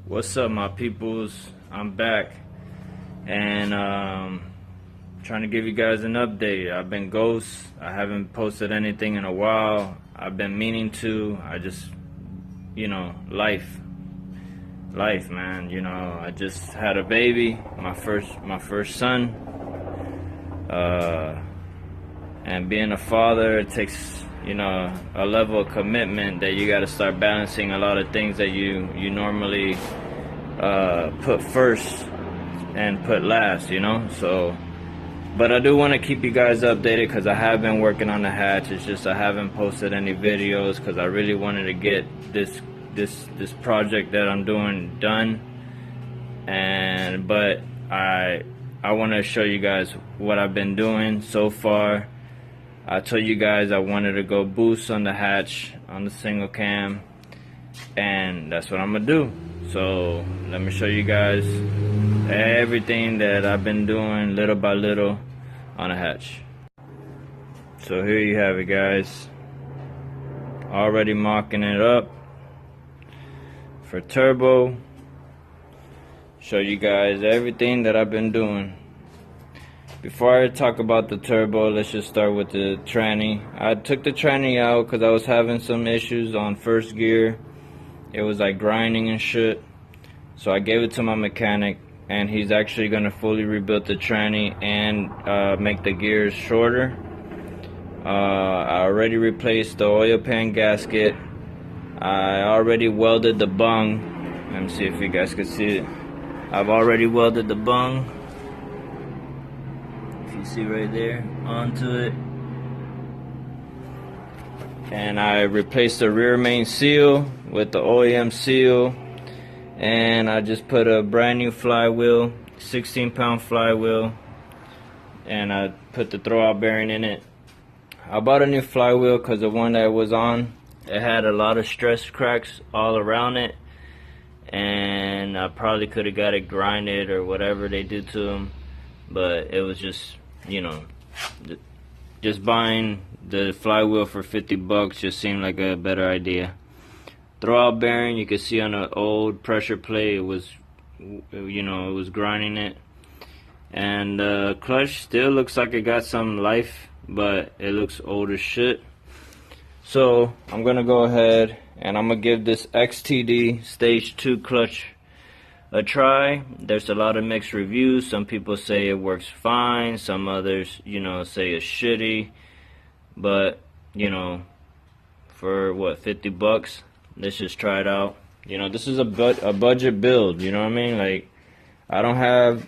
What's up, my peoples? I'm back and trying to give you guys an update. I've been ghost. I haven't posted anything in a while. I've been meaning to. I just, life, man. I just had a baby, my first son. And being a father, it takes a level of commitment that you got to start balancing a lot of things that you normally put first and put last, so but I do want to keep you guys updated because I have been working on the hatch. It's just I haven't posted any videos because I really wanted to get this project that I'm doing done, but I want to show you guys what I've been doing so far. I told you guys I wanted to go boost on the hatch on the single cam, and that's what I'm gonna do. So let me show you guys everything that I've been doing little by little on the hatch. So here you have it, guys. Already mocking it up for turbo. Show you guys everything that I've been doing. Before I talk about the turbo, let's just start with the tranny. I took the tranny out because I was having some issues on first gear. It was like grinding and shit. So I gave it to my mechanic, and he's actually going to fully rebuild the tranny and make the gears shorter. I already replaced the oil pan gasket. I already welded the bung. Let me see if you guys can see it. I've already welded the bung. You see right there onto it, and I replaced the rear main seal with the OEM seal, and I just put a brand new flywheel, 16-pound flywheel, and I put the throwout bearing in it. I bought a new flywheel because the one that was on, it had a lot of stress cracks all around it, and I probably could have got it grinded or whatever they do to them, but it was just, just buying the flywheel for 50 bucks just seemed like a better idea. Throwout bearing, you can see on the old pressure plate, it was, it was grinding it. And the clutch still looks like it got some life, but it looks old as shit. So I'm gonna go ahead and I'm gonna give this XTD stage 2 clutch a try. There's a lot of mixed reviews. Some people say it works fine, some others say it's shitty, but for what, 50 bucks, let's just try it out. This is a budget build, you know what I mean? Like, I don't have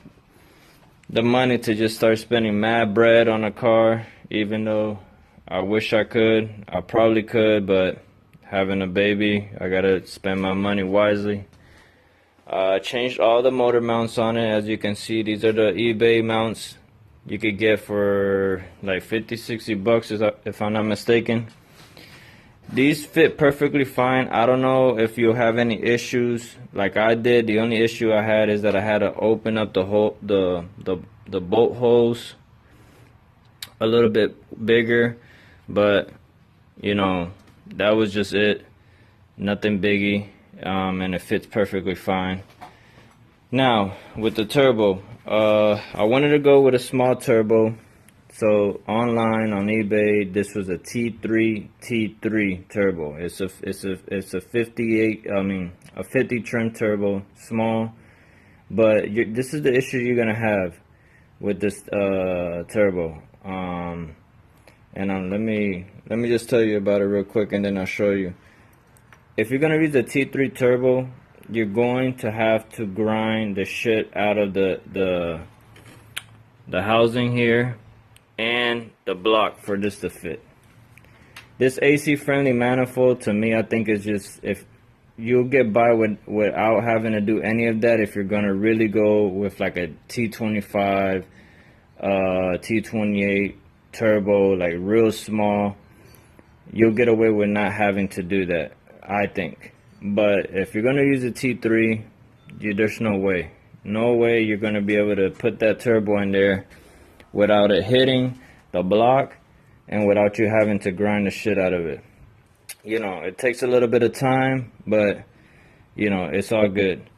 the money to just start spending mad bread on a car, even though I wish I could. I probably could, but having a baby, I gotta spend my money wisely. Changed all the motor mounts on it. As you can see, these are the eBay mounts you could get for like 50-60 bucks if I'm not mistaken. These fit perfectly fine. I don't know if you'll have any issues like I did. The only issue I had is that I had to open up the bolt holes a little bit bigger, but that was just it. Nothing biggie. And it fits perfectly fine. Now with the turbo, I wanted to go with a small turbo. So online on eBay, this was a T3 turbo. It's a 50 trim turbo, small. But this is the issue you're gonna have with this turbo. And let me just tell you about it real quick, and then I'll show you. If you're gonna use the T3 turbo, you're going to have to grind the shit out of the housing here and the block for this to fit. This AC friendly manifold, to me, I think is just, if you'll get by without having to do any of that, if you're gonna really go with like a T25, T28 turbo, like real small, you'll get away with not having to do that, I think. But if you're gonna use a T3, there's no way you're gonna be able to put that turbo in there without it hitting the block and without you having to grind the shit out of it. It takes a little bit of time, but it's all good.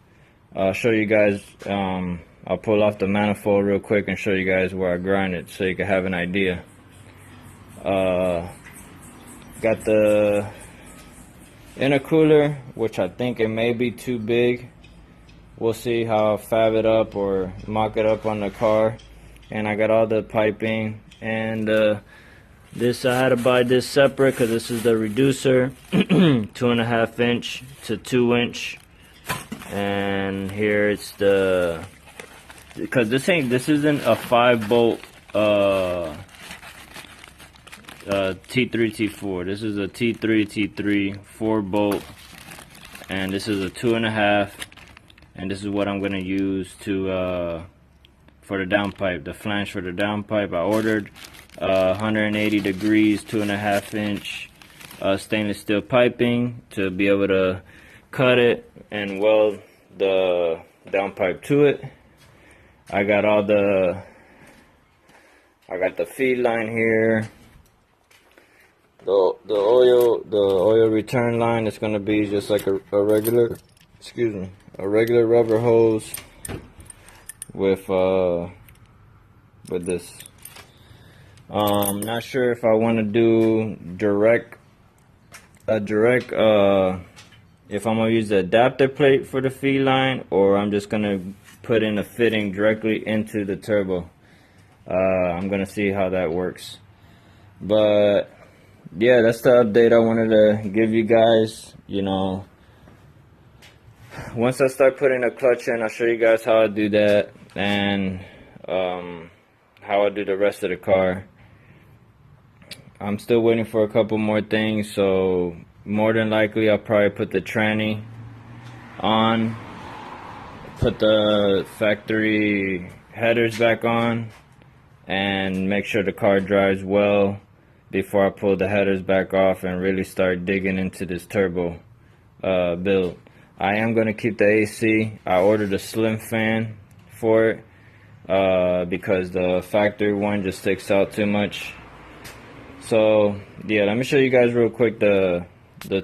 I'll show you guys. I'll pull off the manifold real quick and show you guys where I grind it so you can have an idea. Got the intercooler, which I think it may be too big. We'll see how I'll fab it up or mock it up on the car. And I got all the piping, and this, I had to buy this separate because this is the reducer, 2.5 inch to 2 inch. And here it's the, because this isn't a 5-bolt T3 T4. This is a T3 T3 4-bolt, and this is a 2.5. And this is what I'm gonna use to for the downpipe, the flange for the downpipe. I ordered 180 degrees, 2.5 inch stainless steel piping to be able to cut it and weld the downpipe to it. I got the feed line here. The oil return line is gonna be just like a regular, a regular rubber hose with this. Not sure if I want to do if I'm gonna use the adapter plate for the feed line, or I'm just gonna put in a fitting directly into the turbo. I'm gonna see how that works. But yeah, that's the update I wanted to give you guys. You know, once I start putting a clutch in, I'll show you guys how I do that, and how I do the rest of the car. I'm still waiting for a couple more things, so more than likely I'll probably put the tranny on, put the factory headers back on, and make sure the car drives well before I pull the headers back off and really start digging into this turbo build. I am going to keep the AC. I ordered a slim fan for it because the factory one just sticks out too much. So yeah, let me show you guys real quick the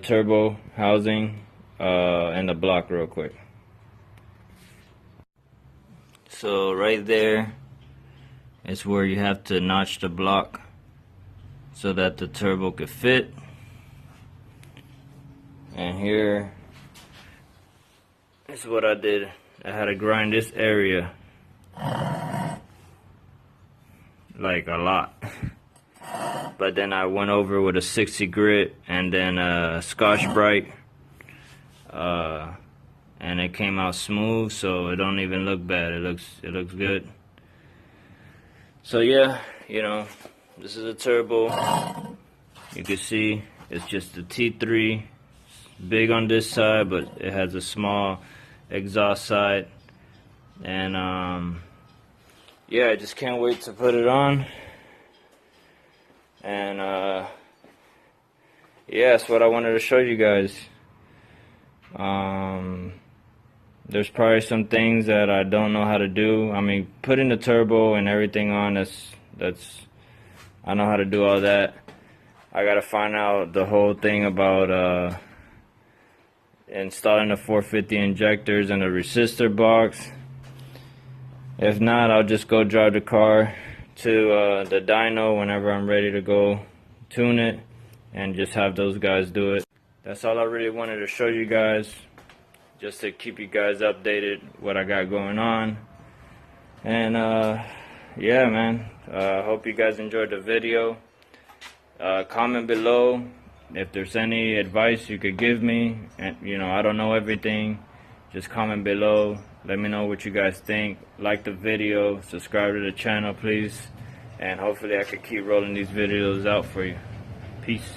turbo housing and the block real quick. So right there is where you have to notch the block so that the turbo could fit. And here is what I did. I had to grind this area like a lot. But then I went over with a 60 grit and then a Scotch-Brite, and it came out smooth, so it don't even look bad. It looks good. So yeah, you know, this is a turbo. You can see it's just a T3, big on this side, but it has a small exhaust side. And yeah, I just can't wait to put it on. And yeah, that's what I wanted to show you guys. There's probably some things that I don't know how to do. I mean, putting the turbo and everything on, that's I know how to do all that. I gotta find out the whole thing about installing the 450 injectors and the resistor box. If not, I'll just go drive the car to the dyno whenever I'm ready to go tune it, and just have those guys do it. That's all I really wanted to show you guys, just to keep you guys updated what I got going on. And yeah, man, I hope you guys enjoyed the video. Comment below if there's any advice you could give me. And you know, I don't know everything. Just comment below, let me know what you guys think. Like the video, subscribe to the channel please, and hopefully I can keep rolling these videos out for you. Peace.